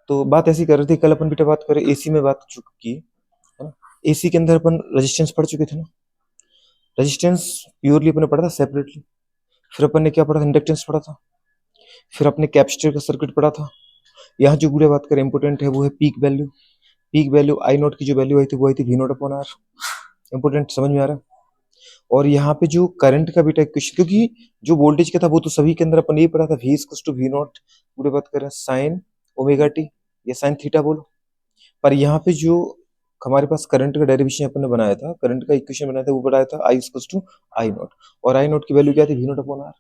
तो बात ऐसी कर रहे थे, कल अपन बेटा बात करें एसी में बात की है ना। एसी के अंदर अपन रेजिस्टेंस पढ़ चुके थे ना। रेजिस्टेंस प्योरली अपने पढ़ा था सेपरेटली, फिर अपन ने क्या पढ़ा था, इंडक्टेंस पढ़ा था, फिर अपने कैपेसिटर का सर्किट पढ़ा था। यहाँ जो गुड़े बात करें इंपोर्टेंट है वो है peak value. Peak value I naught की जो वैल्यू आई थी वो आई थी V naught upon R. Important, समझ में आ रहा है। और यहाँ पे जो करंट का बेटा इक्वेशन, क्योंकि जो वोल्टेज का था वो तो सभी के अंदर अपन ये पढ़ा था, V equals to V naught गुड़े बात करें साइन ओमेगा टी या साइन थीटा बोलो। पर यहाँ पे जो हमारे पास करंट का डेरिवेशन अपन ने बनाया था, करंट का इक्वेशन बनाया था, वो बनाया था I equals to I not, और आई नॉट की वैल्यू क्या थी, वी नॉट अपॉन आर।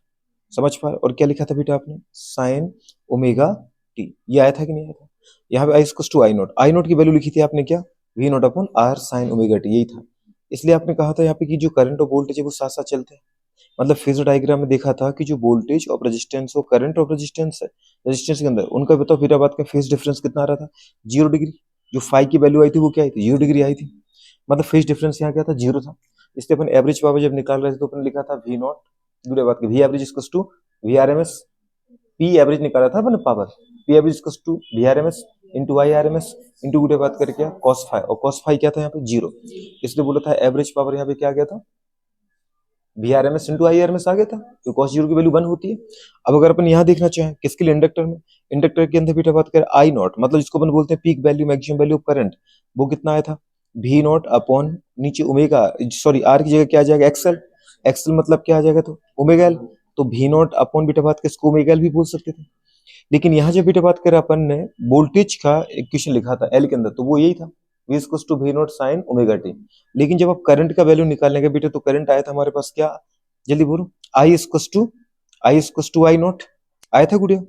समझ पा रहे, और क्या लिखा था बेटा आपने, साइन ओमेगा टी। ये आया था कि नहीं आया था। यहाँ पे I equals to I naught की वैल्यू लिखी थी आपने क्या, V naught upon R sine omega T, यही था। इसलिए आपने कहा था यहाँ पे कि जो करंट और वोल्टेज है वो साथ साथ चलते हैं। मतलब फेजर डायग्राम में देखा था कि जो वोल्टेज और रेजिस्टेंस हो, करंट और रेजिस्टेंस है, रेजिस्टेंस के अंदर उनका बताओ फिर बात का फेज डिफरेंस कितना आ रहा था, 0 डिग्री। जो फाई की वैल्यू आई थी वो क्या आई थी, 0 डिग्री आई थी। मतलब फेज डिफरेंस यहाँ क्या था, 0 था। इसलिए अपन एवरेज पावर जब निकाल रहे थे तो अपन लिखा था वी नॉट गुड़े बात के V average equals to V R M S. P average निकाला था अपन power, P average equals to V R M S into I R M S into गुड़े बात करके क्या कॉस फाई, और कॉस फाई क्या था यहाँ पे 0। इसलिए बोला था एवरेज पावर यहाँ पे क्या आ गया था, V R M S into I R M S आ गया था, क्योंकि कॉस 0 की वैल्यू 1 होती है। अब अगर अपन यहाँ देखना चाहें किसके लिए, इंडक्टर में, इंडक्टर के अंदर बेटा बात करें आई नॉट, मतलब जिसको अपन बोलते हैं peak value maximum value of current, वो कितना आया था, वी नॉट अपॉन नीचे ओमेगा, सॉरी आर की जगह क्या आ जाएगा एक्सएल, एक्सएल मतलब क्या आ जाएगा तो ओमेगा एल। तो वी नॉट अपॉन बेटा बात कर इसको ओमेगा एल भी बोल सकते थे। लेकिन यहाँ जब बेटा बात करें अपन ने वोल्टेज का इक्वेशन लिखा था एल के अंदर, तो वो यही था V equals to V naught sine omega T. लेकिन जब आप करंट का वैल्यू निकालने के बेटे, तो करंट आया था हमारे पास क्या, जल्दी बोलो, आई इक्वल्स टू आई नॉट आया था गुड़िया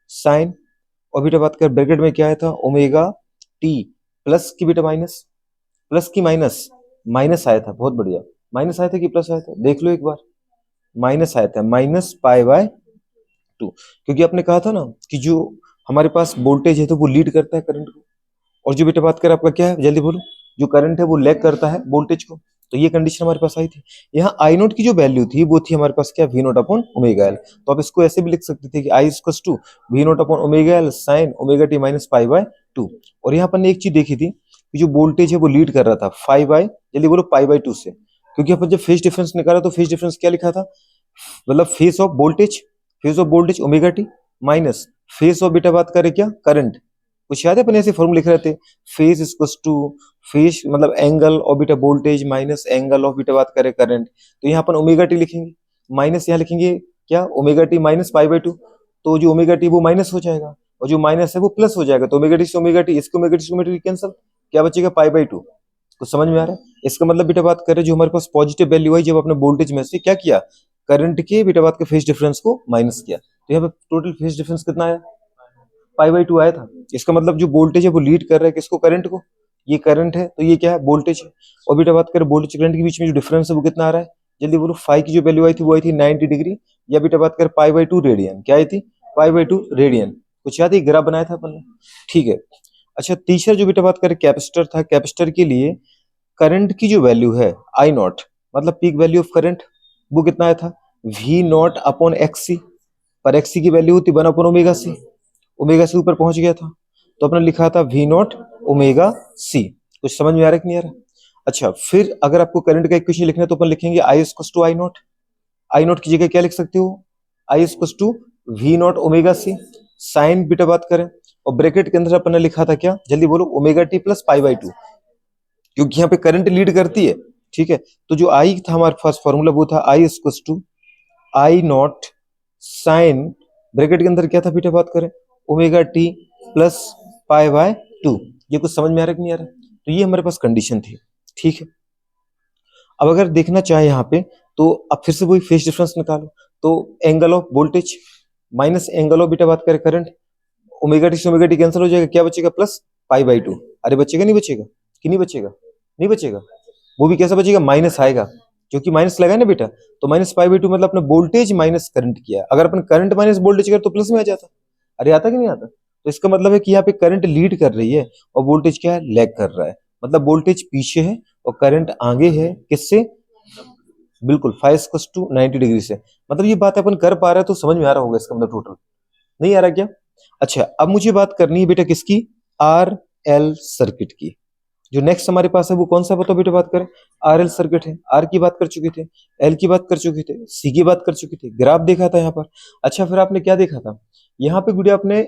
साइन, और बेटा बात कर ब्रैकेट में क्या आया था ओमेगा टी प्लस की बेटा माइनस, प्लस की माइनस, माइनस आया था, बहुत बढ़िया। माइनस आया था कि प्लस आया था, देख लो एक बार, माइनस आया था, माइनस पाई बाय टू। क्योंकि आपने कहा था ना कि जो हमारे पास वोल्टेज है तो वो लीड करता है करंट को, और जो बेटा बात कर आपका क्या है, जल्दी बोलो, जो करंट है वो लैग करता है वोल्टेज को। तो ये कंडीशन हमारे पास आई थी। यहाँ आई नोट की जो वैल्यू थी वो थी हमारे पास क्या, V naught upon omega L. तो आप इसको ऐसे भी लिख सकते थे कि I equals to V naught upon omega L sine omega T minus pi by two. और यहाँ पर ने एक चीज देखी थी कि जो वोल्टेज है वो लीड कर रहा था फाइव बाय, जल्दी बोलो, पाई बाय टू से। क्योंकि अपन जब फेज डिफरेंस निकाला तो फेज डिफरेंस क्या लिखा था, मतलब phase of voltage omega T minus phase of बेटा बात करें क्या करंट। कुछ याद है अपन ऐसे फॉर्मूला लिख रहे थे, फेज इक्वल्स टू फेज मतलब angle of beta voltage minus angle of beta बात करें करंट। तो यहाँ अपन ओमेगा टी लिखेंगे, माइनस यहाँ लिखेंगे क्या omega T minus pi by to. तो जो ओमेगा टी वो माइनस हो जाएगा, और जो माइनस है वो प्लस हो जाएगा। तो ओमेगा टी से ओमेगा टी, इसके ओमेगा टी से ओमेगा टी कैंसिल, क्या बचेगा पाई बाय टू। कुछ समझ में आ रहा है। इसका मतलब बेटा बात करें जो हमारे पास पॉजिटिव वैल्यू आई, जब अपने वोल्टेज में से क्या किया, करंट के बेटा बात के फेज डिफरेंस को माइनस किया, तो यहाँ पे टोटल फेज डिफरेंस कितना आया, पाई बाय टू आया था। इसका मतलब जो वोल्टेज है वो लीड कर रहा है किसको, करंट को। ये करंट है तो ये क्या है, वोल्टेज है। और बेटा बात करें वोल्टेज करंट के बीच में जो डिफरेंस है वो कितना आ रहा है, जल्दी बोलो। फाइव की जो वैल्यू आई थी वो आई थी 90 डिग्री, या बेटा बात करें पाई बाय टू रेडियन, क्या आई थी, पाई बाय टू रेडियन। कुछ याद है, ग्राफ बनाया था अपन ने, ठीक है। अच्छा, तीसरा जो बेटा बात करें कैपेसिटर था, कैपेसिटर के लिए करंट की जो वैल्यू है आई नॉट, मतलब पीक वैल्यू ऑफ करंट, वो कितना आया था, वी नॉट अपॉन एक्सी। पर एक्सी की वैल्यू होती 1 upon omega C, omega C ऊपर पहुंच गया था, तो अपने लिखा था वी नॉट ओमेगा सी। कुछ समझ में आ रहा है कि नहीं आ रहा। अच्छा, फिर अगर आपको करंट का इक्वेशन लिखना है तो अपन लिखेंगे I equals to I naught, I naught की जगह क्या लिख सकते हो, I equals to V naught omega C sine बीटा बात करें, और ब्रैकेट के अंदर अपन ने लिखा था क्या, जल्दी बोलो, omega T plus pi by to, क्योंकि यहाँ पे करंट लीड करती है, ठीक है। तो जो आई था हमारे पास फॉर्मूला वो था I equals to I naught sine, bracket के अंदर क्या था बेटा बात करें, omega T plus pi by two. ये कुछ समझ में आ रहा है कि नहीं आ रहा। तो ये हमारे पास कंडीशन थी, ठीक है। अब अगर देखना चाहे यहाँ पे, तो अब फिर से वही फेज डिफरेंस निकालो, तो angle of voltage minus angle of बेटा बात करें करंट, ओमेगा टी से ओमेगा टी कैंसिल हो जाएगा, क्या बचेगा, प्लस पाई बाय टू। अरे बचेगा नहीं बचेगा, कि नहीं बचेगा, नहीं बचेगा। वो भी कैसा बचेगा, माइनस आएगा, क्योंकि माइनस लगा ना बेटा, तो माइनस पाई बाय टू मतलब अपने वोल्टेज माइनस करंट किया। अगर अपन करंट माइनस वोल्टेज कर तो प्लस में आ जाता। अरे आता कि नहीं आता। तो इसका मतलब है कि यहाँ पे करंट लीड कर रही है और वोल्टेज क्या है, लैग कर रहा है। मतलब वोल्टेज पीछे है और करंट आगे है, किससे, बिल्कुल 5 टू 90 डिग्री से। मतलब ये बात अपन कर पा रहे हैं तो समझ में आ रहा होगा इसका मतलब टोटल, नहीं आ रहा क्या। अच्छा, अब मुझे बात करनी है बेटा किसकी, आर एल सर्किट की। जो नेक्स्ट हमारे पास है वो कौन सा बताओ बेटा, बात करें आर एल सर्किट है। आर की बात कर चुके थे, एल की बात कर चुके थे, सी की बात कर चुके थे, ग्राफ देखा था यहाँ पर। अच्छा, फिर आपने क्या देखा था यहाँ पे गुड़िया, आपने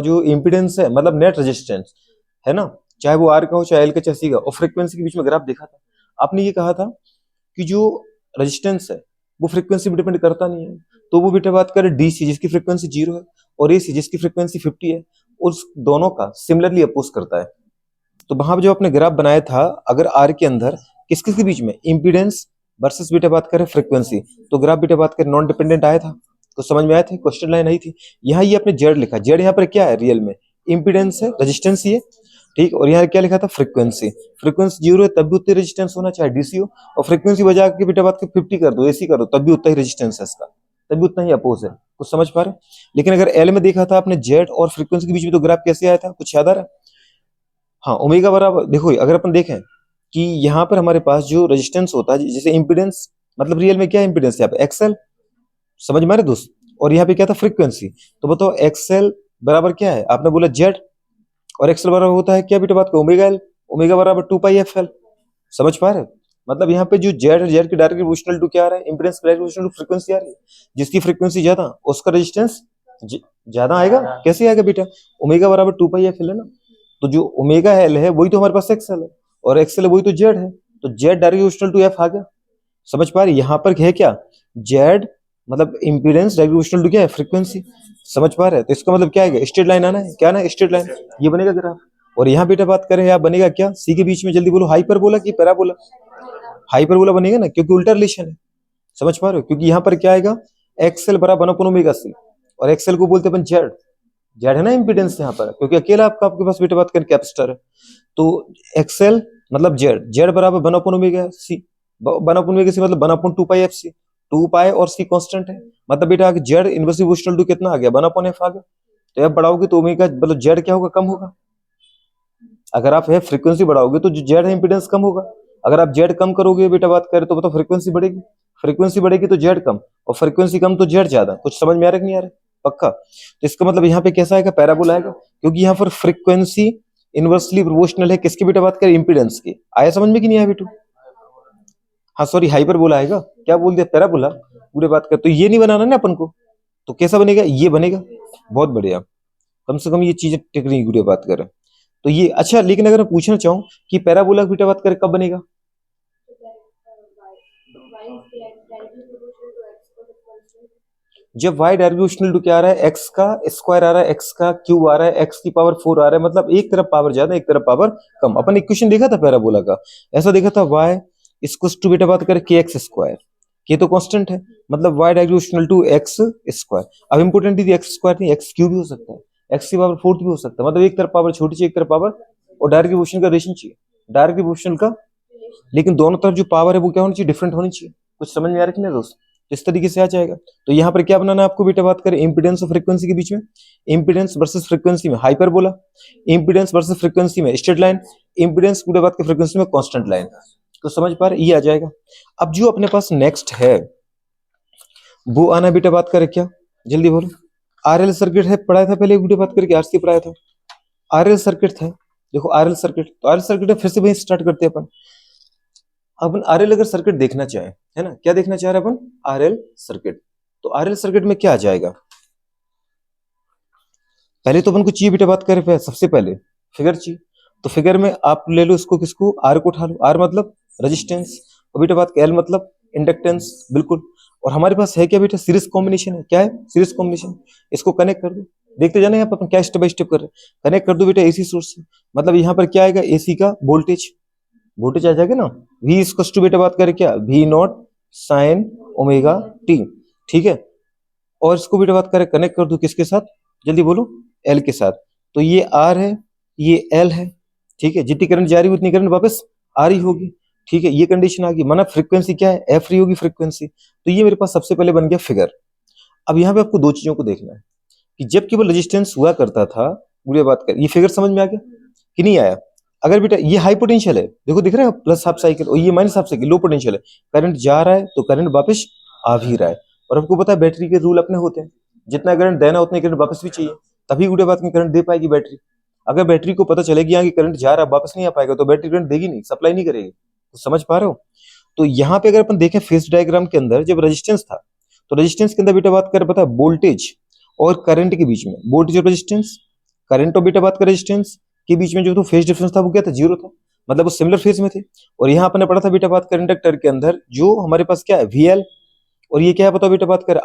जो इम्पीडेंस है मतलब नेट रेजिस्टेंस है ना, चाहे वो आर का हो चाहे एल का चाहे सी का, और फ्रीक्वेंसी के बीच में ग्राफ देखा था। आपने ये कहा था कि जो रेजिस्टेंस है वो फ्रीक्वेंसी पे डिपेंड करता नहीं है, तो वो बेटा बात करें डीसी जिसकी फ्रीक्वेंसी 0 है और एसी जिसकी फ्रीक्वेंसी 50 है, उस दोनों का सिमिलरली अपोज करता है। तो वहां पे जो आपने ग्राफ बनाया था, अगर आर के अंदर किस किस के बीच में इम्पीडेंस वर्सेस बेटा बात करें फ्रीक्वेंसी, तो ग्राफ बेटा बात करें नॉन डिपेंडेंट आया था। तो समझ में आया था, क्वेश्चन लाइन आई थी। यहाँ ये आपने जेड लिखा, जेड यहाँ पर क्या है रियल में, इम्पीडेंस है, रेजिस्टेंस ही है, ठीक। और यहाँ क्या लिखा था, फ्रीक्वेंसी। फ्रीक्वेंसी 0 है तब भी उतनी रेजिस्टेंस होना चाहे डीसी हो, और फ्रीक्वेंसी बजा के बेटा बात कर 50 कर दो, एसी करो, तब भी उतना ही रेजिस्टेंस है इसका, तब भी उतना ही अपोज है। कुछ समझ पा रहे? लेकिन अगर एल में देखा था आपने जेड और फ्रीक्वेंसी के बीच में, तो ग्राफ कैसे आया था, कुछ याद आ रहा है? हाँ, ओमेगा बराबर, देखो अगर अपन देखें कि यहाँ पर हमारे पास जो रेजिस्टेंस होता है, जैसे इम्पीडेंस मतलब रियल में क्या इम्पीडेंस है यहाँ पे, एक्सएल, समझ में आ रहे दोस्त, और यहाँ पे क्या था फ्रीक्वेंसी। तो बताओ एक्सएल बराबर क्या है, आपने बोला जेड, और एक्सएल बराबर होता है क्या बेटा बात को, ओमेगा एल, ओमेगा बराबर 2 पाई एफ एल। समझ पा रहे? मतलब यहाँ पे जो जेड है, जेड की डायरेक्ट प्रोपोर्शनल टू क्या आ रहा है, impedance direct proportional to frequency आ रही है। जिसकी फ्रीक्वेंसी ज्यादा उसका रेजिस्टेंस ज्यादा आएगा। कैसे आएगा बेटा, ओमेगा बराबर 2 पाई एफ एल है ना, तो जो ओमेगा एल है वही तो हमारे पास एक्सएल है, और एक्सएल वही तो जेड है, तो Z direct proportional to F आ गया। समझ पा रहे? यहाँ पर है क्या, जेड मतलब इम्पीडेंस डायरेक्ट प्रोपोर्शनल टू क्या है, फ्रीक्वेंसी। समझ पा रहे हैं? तो इसका मतलब क्या है, स्ट्रेट लाइन आना है, क्या ना स्ट्रेट लाइन, ये बनेगा ग्राफ। और यहाँ बेटा बात करें, यहाँ बनेगा क्या, सी के बीच में, जल्दी बोलो, हाइपरबोला की पैराबोला, हाइपरबोला बनेगा ना, क्योंकि उल्टा रिलेशन है। समझ पा रहे हो? क्योंकि यहाँ पर क्या आएगा, एक्सएल बराबर 1/ओमेगा सी, और एक्सएल को बोलते हैं अपन जेड, जेड है ना इम्पीडेंस यहाँ पर, क्योंकि अकेला आपके पास बेटा बात करें कैपेसिटर है। तो एक्सएल मतलब जेड, जेड बराबर 1/ओमेगा सी, 1/ओमेगा सी मतलब 1/2 पाई एफ सी, 2 पाई और सी कांस्टेंट है, मतलब बेटा आगे जेड इनवर्सली प्रोपोर्शनल टू कितना आ गया, 1/एफ आ गया। तो एफ बढ़ाओगे तो ओमेगा मतलब जेड क्या होगा, कम होगा। अगर आप है फ्रीक्वेंसी बढ़ाओगे तो जो जेड है इंपीडेंस कम होगा, अगर आप जेड कम करोगे बेटा बात करें तो बताओ फ्रीक्वेंसी बढ़ेगी, फ्रीक्वेंसी बढ़ेगी तो जेड कम, और फ्रीक्वेंसी कम तो जेड ज्यादा। कुछ समझ में आ रहा है कि नहीं आ रहा है? पक्का? तो इसका मतलब यहाँ पे कैसा आएगा, पैराबोला आएगा, क्योंकि यहाँ पर फ्रीक्वेंसी इनवर्सली प्रोपोर्शनल है किसकी बेटा बात करें, इंपीडेंस की। आया समझ में कि नहीं आया बेटू? हाँ सॉरी, हाइपरबोला आएगा, क्या बोल दिया, पैराबोला पूरे बात कर। तो ये नहीं बनाना ना अपन को, तो कैसा बनेगा, ये बनेगा। बहुत बढ़िया, कम से कम ये चीजें टिक रही पूरी बात करें तो ये अच्छा। लेकिन अगर मैं पूछना चाहूँ कि पैराबोला की बेटा बात करें कब बनेगा, जब y डायरेक्शनल टू क्या आ रहा है, x का स्क्वायर आ रहा है, x का क्यूब आ रहा है, x की पावर 4 आ रहा है, मतलब एक तरफ पावर ज्यादा एक तरफ पावर कम। अपन इक्वेशन देखा था पैराबोला का, ऐसा देखा था y इक्वल्स टू बेटा बात करें के एक्स स्क्वायर, के तो कांस्टेंट है, मतलब y directional to X square. अब इंपोर्टेंट है एक्स स्क्वायर नहीं, एक्स क्यूब भी हो सकता है, एक्स की पावर 4 भी हो सकता है, मतलब एक तरफ पावर छोटी चाहिए एक तरफ पावर, और डायरेक्ट प्रोपोर्शनल का रिलेशन चाहिए, डायरेक्ट प्रोपोर्शनल का, लेकिन दोनों तरफ जो पावर है वो क्या होनी चाहिए, डिफरेंट होनी चाहिए। कुछ समझ में आ रहा है कि नहीं दोस्त? इस तरीके से आ जाएगा। तो यहाँ पर क्या बनाना है आपको बेटा बात करें, इंपीडेंस और फ्रीक्वेंसी के बीच में, इंपीडेंस वर्सेस फ्रीक्वेंसी में हाइपरबोला, इंपीडेंस वर्सेस फ्रीक्वेंसी में स्ट्रेट लाइन, इंपीडेंस पूरे बात की फ्रीक्वेंसी में कांस्टेंट लाइन। तो समझ पा रहे, ये आ जाएगा। अब जो अपने पास नेक्स्ट है वो आना बेटा बात करें क्या, जल्दी बोलो। आरएल सर्किट है, पढ़ाया था पहले वीडियो बात करके, आरसी पढ़ाया था, आरएल सर्किट था। देखो आरएल सर्किट, तो आरएल सर्किट है, फिर से वही स्टार्ट करते हैं अपन। अपन आरएल अगर सर्किट देखना चाहे, है ना, क्या देखना चाह रहे हैं अपन, आरएल सर्किट। तो आरएल सर्किट में क्या आ जाएगा, पहले तो अपन को चाहिए बेटा बात करें, सबसे पहले फिगर चाहिए। तो फिगर में आप ले लो इसको, किसको, आर को उठा लो, आर मतलब रेजिस्टेंस, और बेटा बात एल मतलब इंडक्टेंस, बिल्कुल। और हमारे पास है क्या बेटा, सीरीज कॉम्बिनेशन है, क्या है, सीरीज कॉम्बिनेशन। इसको कनेक्ट कर दो, देखते जाना यहाँ पर अपन क्या स्टेप बाय स्टेप कर रहे हैं। कनेक्ट कर दो बेटा एसी सोर्स से, मतलब यहाँ पर क्या आएगा, एसी का वोल्टेज, वोल्टेज आ जाएगा ना, वी इक्वल्स टू बेटा बात करें क्या, V naught sine omega T, ठीक है। और इसको बेटा बात करें कनेक्ट कर दो किसके साथ, जल्दी बोलो, एल के साथ। तो ये आर है, ये एल है, ठीक है। जितनी करंट जा रही है उतनी करंट वापस आ रही होगी, ठीक है। ये कंडीशन आ गई, माना फ्रीक्वेंसी क्या है, एफ रही होगी फ्रीक्वेंसी। तो ये मेरे पास सबसे पहले बन गया फिगर। अब यहाँ पे आपको दो चीजों को देखना है कि जब केवल रेजिस्टेंस हुआ करता था, पूरी बात कर, ये फिगर समझ में आ गया कि नहीं आया। अगर बेटा ये हाई पोटेंशियल है, देखो दिख रहा है प्लस हाफ साइकिल, और ये minus half cycle low potential है, करंट जा रहा है तो करंट वापस आ भी रहा है। और आपको पता है बैटरी के रूल अपने होते हैं, जितना करंट देना उतनी करंट वापस भी चाहिए। तभी गुड़े बात में करंट दे पाएगी बैटरी। अगर बैटरी को पता चलेगी यहाँ की करंट जा रहा वापस नहीं आ पाएगा तो बैटरी करंट देगी नहीं, सप्लाई नहीं करेगी। तो समझ पा रहे हो? तो यहाँ पे अगर अपन देखें फेज डायग्राम के अंदर जब रेजिस्टेंस था तो रेजिस्टेंस के अंदर बेटा बात कर पता है वोल्टेज और करंट के बीच में, वोल्टेज और रेजिस्टेंस, करंट और बेटा बात कर रेजिस्टेंस के बीच में जो तो फेज डिफरेंस था वो क्या था, जीरो था, मतलब वो सिमिलर फेज में थे। और यहाँ अपने पढ़ा था बेटा बात कर इंडक्टर के अंदर जो हमारे पास क्या है VL और ये क्या है बताओ बेटा बात कर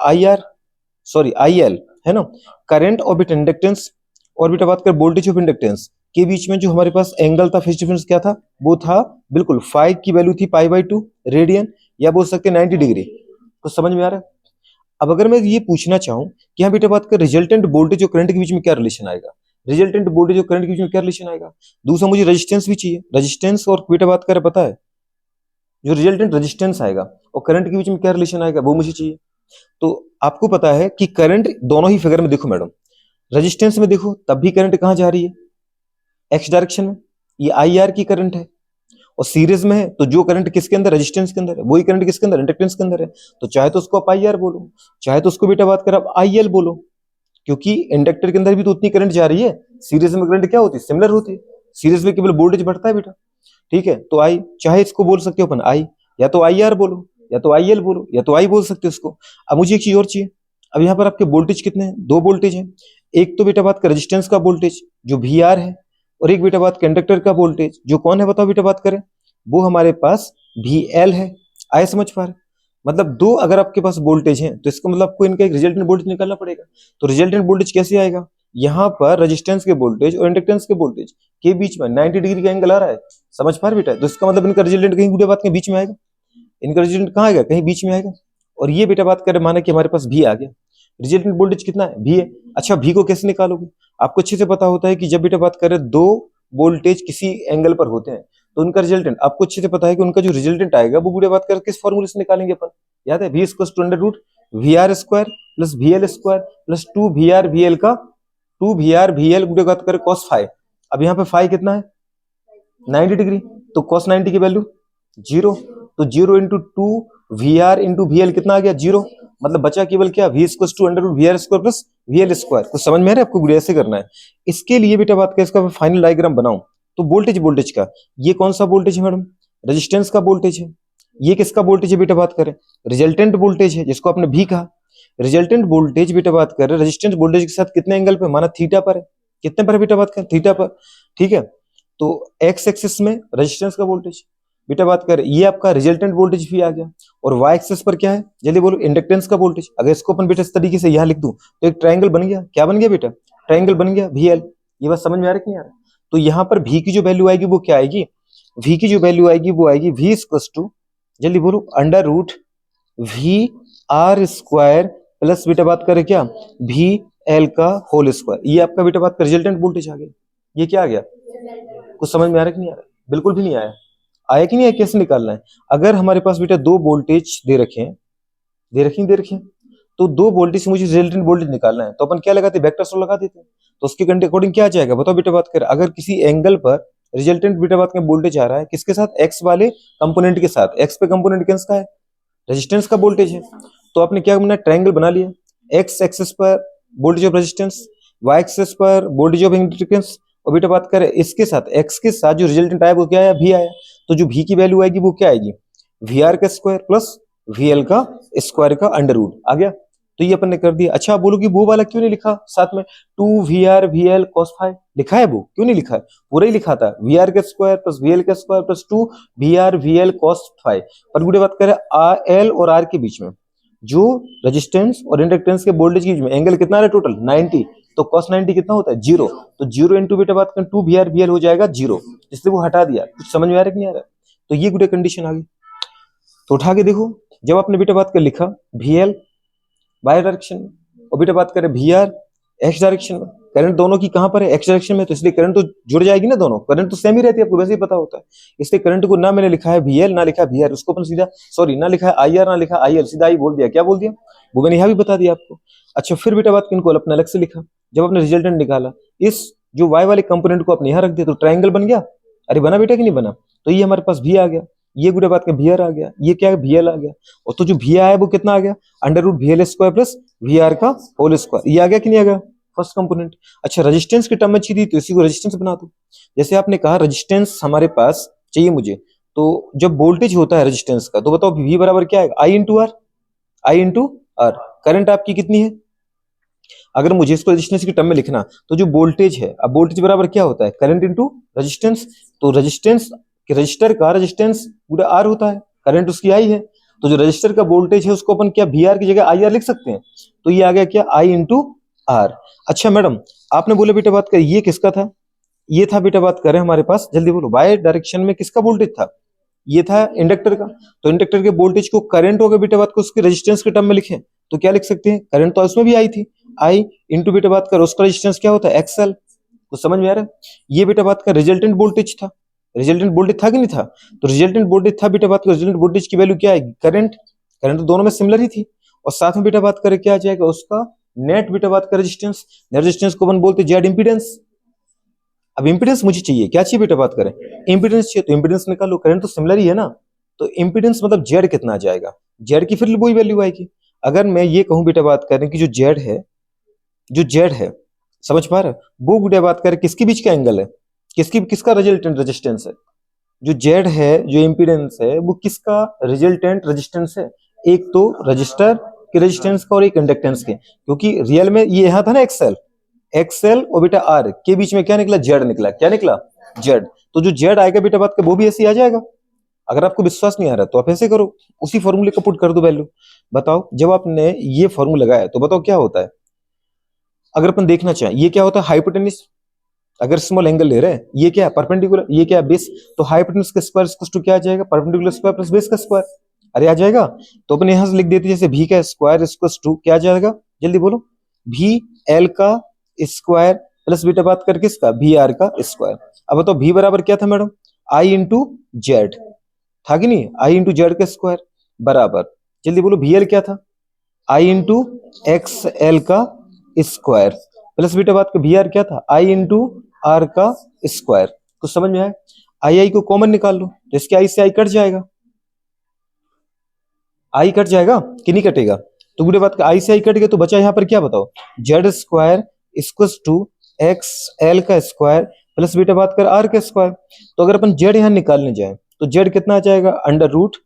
IL है ना, करंट और बेटा इंडक्टेंस और बेटा बात कर वोल्टेज ऑफ इंडक्टेंस के बीच में जो हमारे पास एंगल था फेज डिफरेंस क्या था, वो था बिल्कुल फाइव की वैल्यू थी π/2 रेडियन या बोल सकते हैं 90 डिग्री। तो समझ में आ रहा है? अब अगर मैं ये पूछना चाहूं कि यहाँ बेटा बात कर रिजल्टेंट वोल्टेज और करंट के बीच में क्या रिलेशन आएगा, रिजल्टेंट वोल्टेज और करंट के बीच में क्या रिलेशन आएगा। दूसरा मुझे रेजिस्टेंस भी चाहिए, रेजिस्टेंस और बेटा बात कर पता है जो रिजल्टेंट रेजिस्टेंस आएगा और करंट के बीच में क्या रिलेशन आएगा वो मुझे चाहिए। तो आपको पता है कि करंट दोनों ही फिगर में देखो मैडम, रेजिस्टेंस में देखो तब भी करंट कहां जा रही है, एक्स डायरेक्शन में, ये IR की करंट है। और सीरीज में है तो जो करंट किसके अंदर, रेजिस्टेंस के अंदर है, वही करंट किसके अंदर, इंडक्टेंस के अंदर है। तो चाहे तो उसको आप IR बोलो, चाहे तो उसको बेटा बात कर आप IL बोलो, क्योंकि इंडक्टर के अंदर भी तो उतनी करंट जा रही है। सीरीज में करंट क्या होती है, सिमिलर होती है। सीरीज में केवल वोल्टेज बढ़ता है बेटा, ठीक है। तो आई चाहे इसको बोल सकते हो अपन आई, या तो IR बोलो या तो IL बोलो या तो आई बोल सकते हो उसको। अब मुझे एक चीज और चाहिए, अब यहाँ पर आपके वोल्टेज कितने हैं, दो वोल्टेज हैं। एक तो बेटा बात कर रेजिस्टेंस का वोल्टेज जो VR है और एक बेटा बात कंडक्टर का वोल्टेज जो कौन है बताओ बेटा बात करें, वो हमारे पास VL है। आए समझ पा रहे? मतलब दो अगर आपके पास वोल्टेज हैं तो इसका मतलब आपको इनका एक रिजल्टेंट वोल्टेज निकालना पड़ेगा। तो रिजल्टेंट वोल्टेज कैसे आएगा, यहाँ पर रेजिस्टेंस के वोल्टेज और इंडक्टेंस के वोल्टेज के बीच में 90 डिग्री का एंगल आ रहा है, समझ पा रहे बेटा। तो इसका मतलब इनका रिजल्टेंट कहीं गुड़े बात के बीच में आएगा, इनका रिजल्टेंट कहाँ आएगा, कहीं बीच में आएगा। और ये बेटा बात करें माना कि हमारे पास V आ गया, रिजल्टेंट वोल्टेज कितना है, V है। अच्छा V को कैसे निकालोगे, आपको अच्छे से पता होता है कि जब बेटा बात करें दो वोल्टेज किसी एंगल पर होते हैं तो उनका रिजल्टेंट आपको अच्छे से पता है कि उनका जो रिजल्टेंट आएगा वो बेटा बात कर किस फॉर्मूले से निकालेंगे अपन, याद है, V = √VR² + VL² + 2VR VL का 2VR VL बेटा बात करें cos φ। अब यहाँ पे φ कितना है 90 डिग्री, तो cos 90 की वैल्यू 0, तो 0 × 2VR × VL कितना आ गया 0, मतलब बचा केवल क्या V = √VR² + VL²। कुछ समझ में आ रहा है आपको, गुड़े ऐसे करना है। इसके लिए बेटा बात करें इसका फाइनल डायग्राम बनाऊं तो वोल्टेज का ये कौन सा वोल्टेज है मैडम, रेजिस्टेंस का वोल्टेज है। ये किसका वोल्टेज है बेटा बात करें, रिजल्टेंट वोल्टेज है जिसको आपने भी कहा। रिजल्टेंट वोल्टेज बेटा बात करें रेजिस्टेंस वोल्टेज के साथ कितने एंगल पे, माना थीटा पर है, कितने पर बेटा बात करें, थीटा पर, ठीक है। तो एक्स एक्सिस में रेजिस्टेंस का वोल्टेज बेटा बात करें, ये आपका रिजल्टेंट वोल्टेज भी आ गया। और वाई एक्सिस पर क्या है, जल्दी बोलो, इंडक्टेंस का वोल्टेज। अगर इसको अपन बेटा इस तरीके से यहाँ लिख दूं तो एक ट्रायंगल बन गया, क्या बन गया बेटा, ट्रायंगल बन गया VL। ये बात समझ में आ रहा है कि नहीं आ रहा? तो यहाँ पर V की जो वैल्यू आएगी वो क्या आएगी, V की जो वैल्यू आएगी वो आएगी V = जल्दी बोलो √VR² प्लस बेटा बात करें क्या VL का होल स्क्वायर। ये आपका बेटा बात कर रिजल्टेंट वोल्टेज आ गया। ये क्या आ गया, कुछ समझ में आ रहा है कि नहीं आ रहा? बिल्कुल भी नहीं आया, आया कि नहीं आया, कैसे निकालना है। अगर हमारे पास बेटा दो वोल्टेज दे रखे तो दो वोल्टेज से मुझे रिजल्टेंट वोल्टेज निकालना है तो अपन क्या लगाते हैं, वेक्टर सोल्व लगा देते हैं। तो उसके अकॉर्डिंग क्या आ जाएगा बताओ बेटा बात कर, अगर किसी एंगल पर रिजल्टेंट बेटा बात में वोल्टेज आ रहा है किसके साथ, एक्स वाले कंपोनेंट के साथ। एक्स पे कंपोनेंट किसका है, रेजिस्टेंस का वोल्टेज है। तो आपने क्या बनाया, ट्रायंगल बना लिया, एक्स एक्सिस पर voltage of resistance, Y axis पर वोल्टेज ऑफ इंडक्टेंस, और बेटा बात करें इसके साथ एक्स के साथ जो रिजल्टेंट आया वो क्या आया, V आया। तो जो V की वैल्यू आएगी वो क्या आएगी, VR का स्क्वायर प्लस VL का स्क्वायर का अंडर रूट आ गया। तो ये अपन ने कर दिया। अच्छा बोलो कि वो वाला क्यों नहीं लिखा साथ में, 2VR VL cos φ लिखा है, वो क्यों नहीं लिखा है, पूरा ही लिखा था VR का स्क्वायर प्लस VL का square plus 2VR VL cos φ। पर गुड़े बात करें L और R के बीच में जो रेजिस्टेंस और इंडक्टेंस के वोल्टेज के बीच में एंगल कितना है टोटल 90, तो cos 90 कितना होता है 0, तो 0 × बेटा बात करें 2VR VL हो जाएगा 0, इसलिए वो हटा दिया। कुछ समझ में आ रहा है कि नहीं आ रहा? तो ये गुड़े कंडीशन आ गई। तो उठा के देखो, जब आपने बेटा बात कर लिखा VL वाई डायरेक्शन में और बेटा बात करें VR एक्स डायरेक्शन में, करंट दोनों की कहां पर है, एक्स डायरेक्शन में, तो इसलिए करंट तो जुड़ जाएगी ना, दोनों करंट तो सेम ही रहती है, आपको वैसे ही पता होता है। इसलिए करंट को ना मैंने लिखा है VL ना लिखा है VR, उसको अपन सीधा ना लिखा है IR ना लिखा IL, सीधा आई बोल दिया। क्या बोल दिया वो मैंने यहाँ भी बता दिया आपको। अच्छा फिर बेटा बात किनको अपने अलग से लिखा, जब अपने रिजल्टेंट निकाला इस जो वाई वाले कंपोनेंट को अपने यहाँ रख दिया तो ट्रायंगल बन गया। अरे बना बेटा कि नहीं बना? तो ये हमारे पास V आ गया, ये गुड़े बात का VR आ गया, ये क्या है VL आ गया, और तो जो V आया वो कितना आ गया, √VL² प्लस VR का होल स्क्वायर। ये आ गया कि नहीं आ गया? First component. अच्छा, रेजिस्टेंस की टर्म में चाहिए तो इसी को रेजिस्टेंस बना दो। जैसे आपने कहा रेजिस्टेंस हमारे पास चाहिए मुझे, तो जब वोल्टेज होता है रेजिस्टेंस का तो बताओ V बराबर क्या आएगा, I into R. I into R. Current आपकी कितनी है, अगर मुझे इसको रेजिस्टेंस की टर्म में लिखना तो जो वोल्टेज है, अब वोल्टेज बराबर क्या होता है, करंट इंटू रेजिस्टेंस। तो रेजिस्टेंस के रजिस्टर का रेजिस्टेंस पूरा आर होता है, करंट उसकी आई है, तो जो रजिस्टर का वोल्टेज है उसको अपन क्या वी आर की जगह आई आर लिख सकते हैं। तो ये आ गया क्या, आई इंटू आर। अच्छा मैडम, आपने बोले बेटा बात करें ये किसका था, ये था बेटा बात करें हमारे पास, जल्दी बोलो, वाई डायरेक्शन में किसका वोल्टेज था, ये था इंडक्टर का। तो इंडक्टर के वोल्टेज को करंट होगा बेटा बात को उसके रेजिस्टेंस के टर्म में लिखें तो क्या लिख सकते हैं, करंट तो उसमें भी आई थी, आई इंटू बेटा बात कर उसका रेजिस्टेंस क्या होता है, एक्सएल। तो समझ में आ रहा है, ये बेटा बात का रिजल्टेंट वोल्टेज था। रिजल्टेंट वोल्टेज था कि नहीं था, तो रिजल्टेंट वोल्टेज था बेटा बात का, रिजल्टेंट वोल्टेज की वैल्यू क्या है, करंट। करंट तो दोनों में सिमिलर ही थी, और साथ में बेटा बात करें क्या आ जाएगा उसका नेट बेटा बात का रेजिस्टेंस। नेट रेजिस्टेंस को अपन बोलते जेड इंपीडेंस। अब इंपीडेंस मुझे चाहिए, क्या चाहिए बेटा बात करें, इंपीडेंस चाहिए, तो इंपीडेंस निकालो, करंट तो सिमिलर ही है ना, तो इंपीडेंस मतलब जेड कितना आ जाएगा, जेड की फिर वही वैल्यू आएगी। अगर मैं ये कहूं बेटा बात करें कि जो जेड है, जो जेड है, समझ पा रहे हो? वो बेटा बात करें किसके बीच का एंगल है, किसकी किसका रिजल्टेंट रेजिस्टेंस है, जो जेड है जो इंपीडेंस है वो किसका रिजल्टेंट रेजिस्टेंस है, एक तो रजिस्टर के रेजिस्टेंस का और एक इंडक्टेंस के, क्योंकि रियल में ये यहां था ना एक्सएल, एक्सएल और बेटा आर के बीच में क्या निकला, जेड निकला, क्या निकला, जेड। तो जो जेड आएगा बेटा बात का वो भी ऐसे ही आ जाएगा। अगर आपको विश्वास नहीं आ रहा तो आप ऐसे करो, उसी फॉर्मूले को पुट कर दो वैल्यू। बताओ जब आपने ये फॉर्मूला लगाया तो बताओ क्या होता है, अगर अपन देखना चाहें ये क्या होता है, हाइपोटेन्यूज। अगर स्मॉल एंगल ले रहे हैं, ये क्या है परपेंडिकुलर, ये क्या है बेस, तो हाइपोटेन्यूज का स्क्वायर इक्वल्स टू क्या आ जाएगा, परपेंडिकुलर स्क्वायर प्लस बेस का स्क्वायर। अरे आ जाएगा, तो अपन यहां से लिख देते जैसे v का स्क्वायर इक्वल्स टू क्या आ जाएगा, जल्दी बोलो, v l का स्क्वायर प्लस बेटा बात कर किसका, वी आर का स्क्वायर। अब बताओ v बराबर क्या था मैडम, i इंटू जेड था कि नहीं, i इंटू जेड का स्क्वायर बराबर, जल्दी बोलो वी एल क्या था, i इंटू एक्स एल का स्क्वायर प्लस बेटा बात का वी आर क्या था, i इंटू आर का स्क्वायर। कुछ समझ में आया, आई आई को कॉमन निकाल लो तो इसके आई से आई कट जाएगा, आई कट जाएगा कि नहीं कटेगा, तो बुरे बात का आई से आई कट गया तो बचा यहाँ पर क्या बताओ, Z square equals to X L का स्क्वायर प्लस बेटा बात कर आर का स्क्वायर। तो अगर अपन जेड यहाँ निकालने जाए तो जेड कितना आ जाएगा, अंडर रूट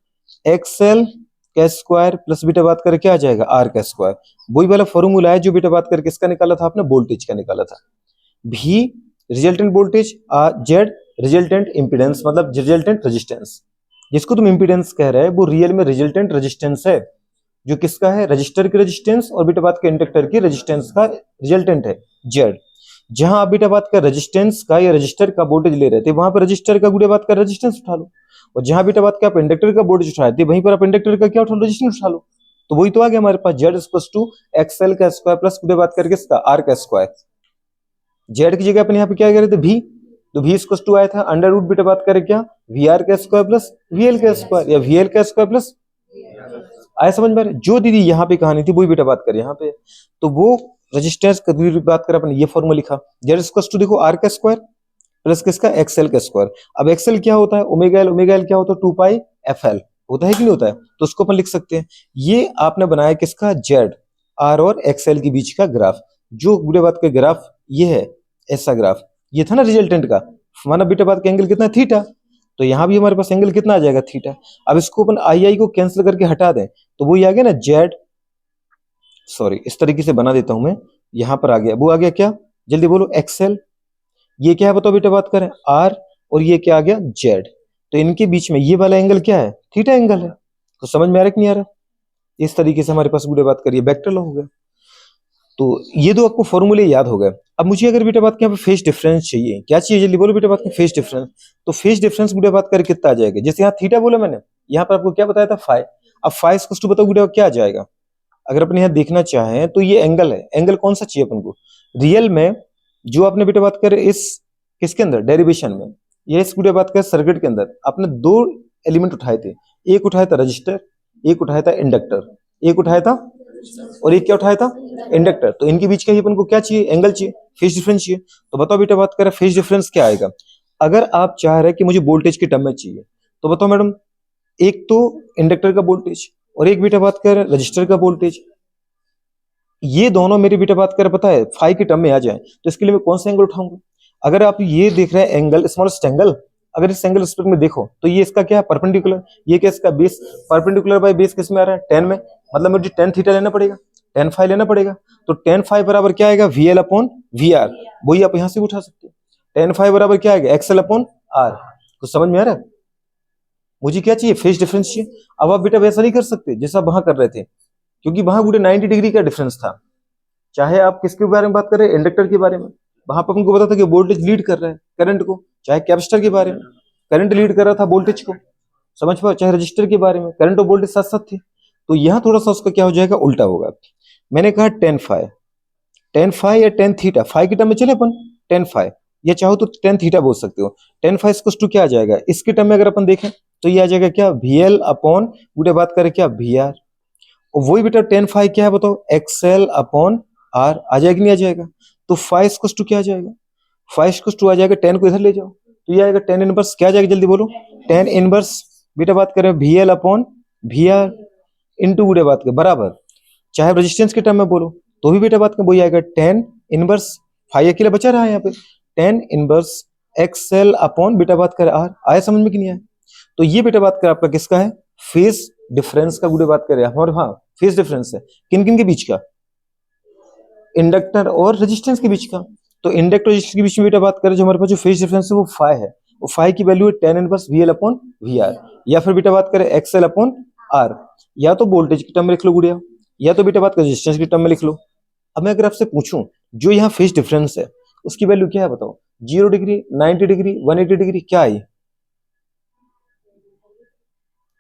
एक्स एल का स्क्वायर प्लस बेटा बात कर क्या आ जाएगा, आर का स्क्वायर। वही वाला फॉर्मूला है जो बेटा बात कर किसका निकाला था आपने, वोल्टेज का निकाला था। भी resultant voltage, Z resultant impedance मतलब रिजल्टेंट रेजिस्टेंस। जिसको तुम इंपीडेंस कह रहे हैं वो रियल में रिजल्टेंट रेजिस्टेंस है, जो किसका है, रजिस्टर की रेजिस्टेंस और बेटा बात का इंडक्टर की रेजिस्टेंस का रिजल्टेंट है जेड। जहां आप बेटा बात का रेजिस्टेंस का या रजिस्टर का वोल्टेज ले रहे थे वहां पर रजिस्टर का बेटा बात का रेजिस्टेंस उठा लो, और जहां बेटा बात का आप इंडक्टर का वोल्टेज उठाए थे वहीं पर आप इंडक्टर का क्या उठा लो, रेजिस्टेंस उठा लो। तो वही तो आ गया हमारे पास जेड इक्वल्स टू एक्सएल का स्क्वायर प्लस बेटा बात करके इसका आर का स्क्वायर। जेड की जगह अपन यहाँ पे क्या कह रहे थे भी, तो v इक्वल्स टू आया था अंडर रूट बेटा बात करें क्या, वी आर का स्क्वायर प्लस वी एल का स्क्वायर या वी एल का स्क्वायर प्लस, आया समझ में, जो दीदी यहाँ पे कहानी थी वही बेटा बात कर यहाँ पे, तो वो रेजिस्टेंस का बात करें अपन ये फॉर्मूला लिखा, जेड इक्वल्स टू देखो आर का स्क्वायर प्लस किसका एक्सएल का स्क्वायर। अब एक्सएल क्या होता है, ओमेगा एल क्या होता है, 2 पाई एफ एल होता है कि नहीं होता है, तो उसको अपन लिख सकते हैं। ये आपने बनाया किसका, जेड आर और एक्सएल के बीच का ग्राफ, जो बुरे बात का ग्राफ ये है, ऐसा ग्राफ ये था ना रिजल्टेंट का, माना बेटा बात का एंगल कितना है, थीटा, तो यहां भी हमारे पास एंगल कितना आ जाएगा, थीटा। अब इसको अपन आई आई को कैंसिल करके हटा दें तो वही आ गया ना जेड, सॉरी इस तरीके से बना देता हूं मैं, यहां पर आ गया, वो आ गया क्या, जल्दी बोलो एक्सएल, ये क्या है बताओ बेटा बात करें आर, और ये क्या आ गया जेड, तो इनके बीच में ये वाला एंगल क्या है, थीटा एंगल है। तो समझ में आ रहा है कि नहीं आ रहा, इस तरीके से हमारे पास बेटा बात करिए वेक्टर लॉ हो गया। तो ये दो आपको फॉर्मूले याद हो गए। अब मुझे अगर बेटा बात के यहाँ पे फेज डिफरेंस चाहिए, क्या चाहिए जल्दी बोलो बेटा बात के, फेज डिफरेंस। तो फेज डिफरेंस बेटा बात कर कितना आ जाएगा, जैसे यहाँ थीटा बोला मैंने, यहाँ पर आपको क्या बताया था फाई, अब फाई इक्वल्स टू बताओ बेटा क्या आ जाएगा। अगर अपन यहाँ देखना चाहें तो ये एंगल है, एंगल कौन सा चाहिए अपन को, रियल में जो आपने बेटा बात करे इस किसके अंदर डेरिवेशन में, ये इस बेटा बात कर सर्किट के अंदर आपने दो एलिमेंट उठाए थे, एक उठाया था रजिस्टर, एक उठाया था इंडक्टर, एक उठाया था और एक क्या उठाया था इंडक्टर। तो इनके बीच का ही अपन को क्या चाहिए, एंगल चाहिए, फेज डिफरेंस चाहिए। तो बताओ बेटा बात करें फेज डिफरेंस क्या आएगा, अगर आप चाह रहे हैं कि मुझे वोल्टेज की टर्म में चाहिए तो बताओ मैडम, एक तो इंडक्टर का वोल्टेज और एक बेटा बात कर रजिस्टर का वोल्टेज, ये दोनों मेरी बेटा बात कर पता है फाई के टर्म में आ जाए तो इसके लिए मैं कौन सा एंगल उठाऊंगा? अगर आप ये देख रहे हैं एंगल स्मॉलेस्ट एंगल, अगर इस एंगल स्पेक्ट में देखो तो ये इसका क्या है परपेंडिकुलर, ये क्या इसका बेस, परपेंडिकुलर बाय बेस किस में आ रहा है 10 में, मतलब मुझे tan थीटा लेना पड़ेगा, tan फाई लेना पड़ेगा। तो tan फाई बराबर क्या आएगा VL अपॉन VR, वही आप यहां से उठा सकते हो। tan फाई बराबर क्या आएगा XL अपॉन R। तो समझ में आ रहा है? मुझे क्या चाहिए फेज डिफरेंस चाहिए। अब आप बेटा वैसा नहीं कर सकते जैसा वहां कर रहे थे, क्योंकि वहां पूरे 90 डिग्री का डिफरेंस था। चाहे आप किसके बारे में बात कर रहे हैं, इंडक्टर के बारे में, वहां पर हमको पता था कि वोल्टेज लीड कर रहा है करंट को, चाहे कैपेसिटर के बारे में करंट लीड कर रहा था वोल्टेज को, समझ पाओ, चाहे रजिस्टर के बारे में करंट और वोल्टेज साथ साथ थे। तो यहाँ थोड़ा सा उसका क्या हो जाएगा, उल्टा होगा। मैंने कहा टेन फाइव या टेन थीटा, फाइव के टर्म में चले अपन टेन फाइव, या चाहो तो टेन थीटा बोल सकते हो। टेन फाइव टू क्या आ जाएगा इसके टर्म में अगर अपन देखें तो ये आ जाएगा क्या VL अपॉन पूरे बात करें क्या VR, और वही बेटा टेन फाइव क्या है बताओ XL अपॉन R आ जाएगा नहीं आ जाएगा। तो फाइव टू क्या आ जाएगा, फाइव टू आ जाएगा, टेन को इधर ले जाओ तो ये आएगा टेन इनवर्स, क्या आ जाएगा जल्दी बोलो, टेन इनवर्स बेटा बात करें VL अपॉन VR इंटू बूढ़े बात के बराबर, चाहे रेजिस्टेंस के टर्म में बोलो तो भी बेटा बात का वही आएगा टेन इनवर्स, फाइव अकेला बचा रहा है यहाँ पे, टेन इनवर्स XL अपॉन बेटा बात कर R। आया समझ में कि नहीं आया? तो ये बेटा बात कर आपका किसका है, फेज डिफरेंस का बूढ़े बात कर हमारे, हाँ फेज डिफरेंस है किन किन के बीच का, इंडक्टर और रेजिस्टेंस के बीच का। तो इंडक्टर रेजिस्टेंस के बीच में बेटा बात करें जो हमारे पास जो फेज डिफरेंस है वो फाइव है, वो फाइव की वैल्यू है tan inverse VL upon VR, या फिर बेटा बात करें XL अपॉन R, या तो वोल्टेज की टर्म में लिख लो गुड़िया, या तो बेटा बात करें रेजिस्टेंस की टर्म में लिख लो। अब मैं अगर आपसे पूछूं जो यहाँ फेज डिफरेंस है उसकी वैल्यू क्या है बताओ, 0 डिग्री, 90 डिग्री, 180 डिग्री, क्या आई?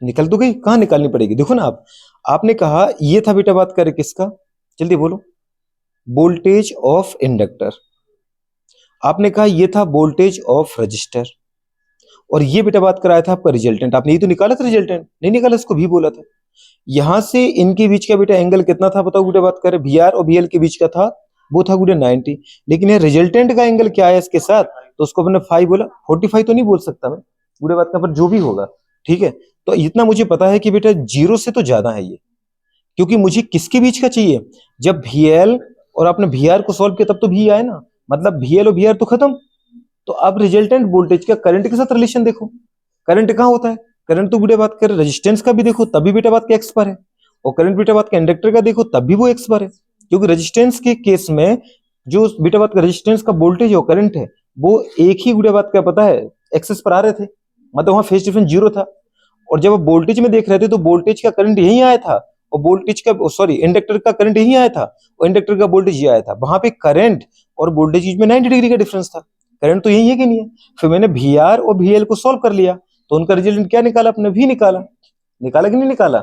निकल तो गई, कहाँ निकालनी पड़ेगी, देखो ना आप, आपने कहा ये था बेटा बात करें किसका, जल्दी बोलो, वोल्टेज ऑफ इंडक्टर, आपने कहा ये था वोल्टेज ऑफ रजिस्टर, और ये बेटा बात कराया था आपका रिजल्टेंट, आपने ये तो निकाला था रिजल्टेंट, नहीं निकाला इसको भी बोला था। यहां से इनके बीच का बेटा एंगल कितना था बताओ बेटा बात करें, VR और VL के बीच का था वो था गुडे 90, लेकिन ये रिजल्टेंट का एंगल क्या है इसके साथ, तो उसको अपने 5 बोला, 45 तो नहीं बोल सकता मैं गुडे बात का, पर जो भी होगा ठीक है। तो इतना मुझे पता है कि बेटा जीरो से तो ज्यादा है ये, क्योंकि मुझे किसके बीच का चाहिए, जब VL और आपने VR को सॉल्व किया तब तो V आए ना, मतलब VL और VR तो खत्म। तो अब रिजल्टेंट वोल्टेज का करंट के साथ रिलेशन देखो, करंट कहाँ होता है, करंट तो बेटा बात कर रेजिस्टेंस का भी देखो तब भी बेटा बात का एक्स पर है, और करंट बेटा बात का इंडक्टर का देखो तब भी वो एक्स पर है, क्योंकि रेजिस्टेंस के केस में जो बेटा बात का रेजिस्टेंस का वोल्टेज और करंट है वो एक ही बेटा बात का पता है एक्सेस पर आ रहे थे, मतलब वहां फेज डिफरेंस जीरो था। और जब आप वोल्टेज में देख रहे थे तो वोल्टेज का करंट यही आया था, और वोल्टेज का सॉरी इंडक्टर का करंट यही आया था, और इंडक्टर का वोल्टेज ये आया था, वहां पे करंट और वोल्टेज में 90 डिग्री का डिफरेंस था, करंट तो यही है कि नहीं है। फिर मैंने VR और VL को सॉल्व कर लिया तो उनका रिजल्ट क्या निकाला, अपने V निकाला, निकाला कि नहीं निकाला।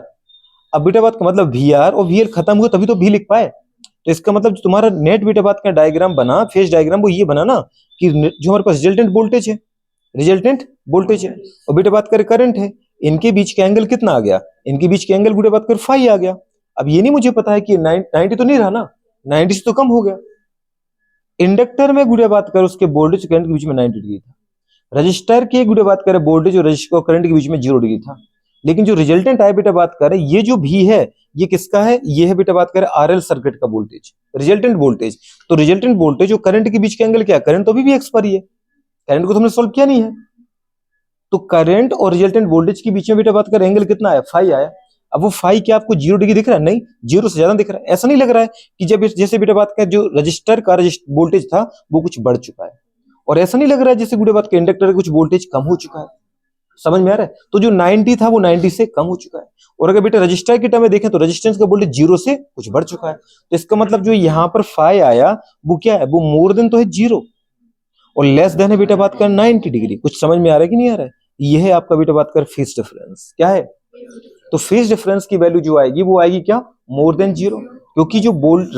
अब बीटा बात का मतलब VR और VL खत्म हुए तभी तो V लिख पाए, तो इसका मतलब जो तुम्हारा नेट बीटा बात का डायग्राम बना, फेज डायग्राम, वो ये बना ना कि जो हमारे पास रिजल्टेंट वोल्टेज है, रिजल्टेंट वोल्टेज है, और बेटा बात करें करंट है, इनके बीच का एंगल कितना आ गया, इनके बीच का एंगल बेटा बात कर 5 आ गया। अब ये नहीं मुझे पता है कि 90 तो नहीं रहा ना, 90 से तो कम हो गया। इंडक्टर में गुड़े बात कर उसके वोल्टेज करंट के बीच में 90 डिग्री था, रजिस्टर के गुड़े बात करें वोल्टेज और रजिस्टर करंट के बीच में 0 डिग्री था, लेकिन जो रिजल्टेंट आया बेटा बात करें ये जो भी है ये किसका है, ये है बेटा बात करें RL सर्किट का वोल्टेज, रिजल्टेंट वोल्टेज। तो रिजल्टेंट वोल्टेज और करंट के बीच का एंगल क्या, करंट तो अभी भी एक्स पर ही है, करंट को तो हमने सॉल्व किया नहीं है, तो करंट और रिजल्टेंट वोल्टेज के बीच में बेटा बात करें एंगल कितना आया, 5 आया। अब वो 5 क्या आपको 0 डिग्री दिख रहा है, नहीं 0 से ज्यादा दिख रहा है, ऐसा नहीं लग रहा है कि जब जैसे बेटा बात का जो रजिस्टर का वोल्टेज था वो कुछ बढ़ चुका है, और ऐसा नहीं लग रहा है जैसे बेटा बात का इंडक्टर का कुछ वोल्टेज कम हो चुका है, समझ में आ रहा है। तो जो 90 था वो 90 से कम हो चुका है, और अगर बेटा रजिस्टर की टर्म में देखें तो रेजिस्टेंस का वोल्टेज 0 से कुछ बढ़ चुका है, तो इसका मतलब जो यहाँ पर 5 आया वो क्या है, वो मोर देन तो है 0 और लेस देन है बेटा बात कर 90 डिग्री। कुछ समझ में आ रहा है कि नहीं आ रहा है, ये है आपका बेटा बात कर फेज डिफरेंस, क्या है। तो फेज डिफरेंस की वैल्यू जो आएगी वो आएगी क्या, मोर देन 0, क्योंकि जो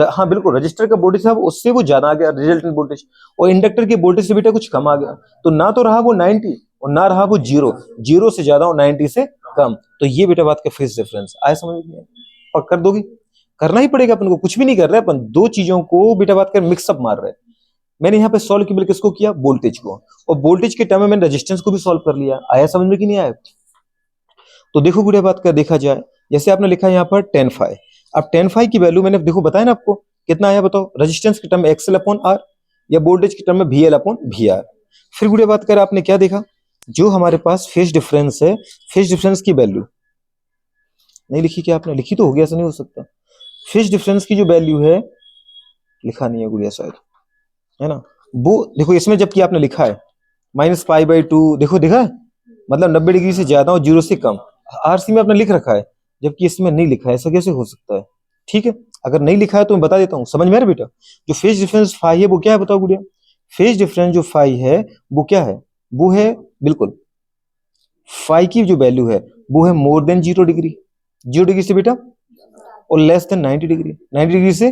हाँ बिल्कुल रजिस्टर का वोल्टेज था उससे वो ज्यादा आ गया रिजल्टेंट वोल्टेज, और इंडक्टर के वोल्टेज से बेटा कुछ कम आ गया, तो ना तो रहा वो 90 और ना रहा वो 0, 0 से ज्यादा और 90 से कम, तो ये बेटा बात का फेज डिफरेंस आया समझ में। पक्का कर दोगे, करना ही पड़ेगा अपन को, कुछ भी नहीं कर रहे अपन, दो चीजों को बेटा बात कर मिक्सअप मार रहे हैं। मैंने यहाँ पे सॉल्व किया किसको किया, वोल्टेज को, और वोल्टेज के टर्म में मैंने रेजिस्टेंस को भी सॉल्व कर लिया, आया समझ में कि नहीं आया। तो देखो गुड़िया बात कर देखा जाए, जैसे आपने लिखा यहाँ पर 10 फाइव, अब tan phi की वैल्यू मैंने देखो बताया ना आपको कितना आया बताओ, रेजिस्टेंस के टर्म में XL अपॉन R या वोल्टेज के टर्म में VL अपॉन VR। फिर गुड़े बात करें आपने क्या देखा, जो हमारे पास फेज डिफरेंस है, फेज डिफरेंस की वैल्यू नहीं लिखी क्या आपने, लिखी तो हो गया, ऐसा नहीं हो सकता। फेज डिफरेंस की जो वैल्यू है, लिखा नहीं है गुड़िया शायद, है ना, वो देखो इसमें जबकि आपने लिखा है -π/2, देखो देखा है? मतलब 90 डिग्री से ज्यादा और 0 से कम, आरसी में आपने लिख रखा है जबकि इसमें नहीं लिखा है, ऐसा कैसे हो सकता है? ठीक है, अगर नहीं लिखा है तो मैं बता देता हूँ, समझ में आ रहा है बेटा? जो फेज डिफरेंस फाई है वो क्या है बताओ गुड़िया, फेज डिफरेंस जो फाई है वो क्या है, वो है बिल्कुल फाई की जो वैल्यू है वो है मोर देन 0 डिग्री, 0 डिग्री से बेटा, और लेस देन 90 डिग्री, 90 डिग्री से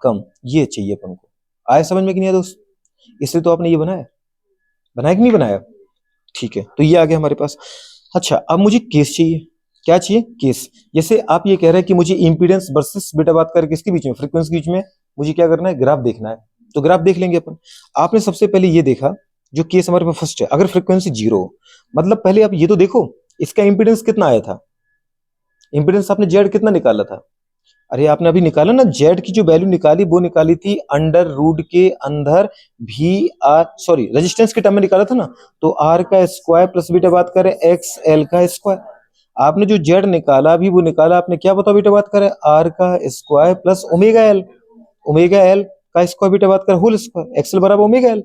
कम, ये चाहिए अपन को। आया समझ में कि नहीं आया दोस्त? इसलिए तो आपने ये बनाया, बनाया कि नहीं बनाया? ठीक है, तो ये आ गया हमारे पास। अच्छा, अब मुझे केस चाहिए, क्या चाहिए? केस। जैसे आप ये कह रहे हैं कि मुझे इंपीडेंस वर्सेस बेटा बात करके किसके बीच में, फ्रीक्वेंसी के बीच में मुझे क्या करना है, ग्राफ देखना है, तो ग्राफ देख लेंगे अपन। आपने सबसे पहले ये देखा, जो केस हमारे पास फर्स्ट है, अगर फ्रीक्वेंसी 0 हो, मतलब पहले आप ये तो देखो इसका इंपीडेंस कितना आया था, इंपीडेंस आपने जेड कितना निकाला था, अरे आपने अभी निकाला ना, जेड की जो वैल्यू निकाली वो निकाली थी अंडर रूट के अंदर भी आर, सॉरी रेजिस्टेंस के टर्म में निकाला था ना, तो आर का स्क्वायर प्लस बेटा बात करें एक्स एल का स्क्वायर। आपने जो जेड निकाला अभी वो निकाला आपने क्या, बताओ बेटा बात करें, आर का स्क्वायर प्लस ओमेगा एल का स्क्वायर बेटा बात करें होल स्क्वायर, एक्सएल बराबर ओमेगा एल।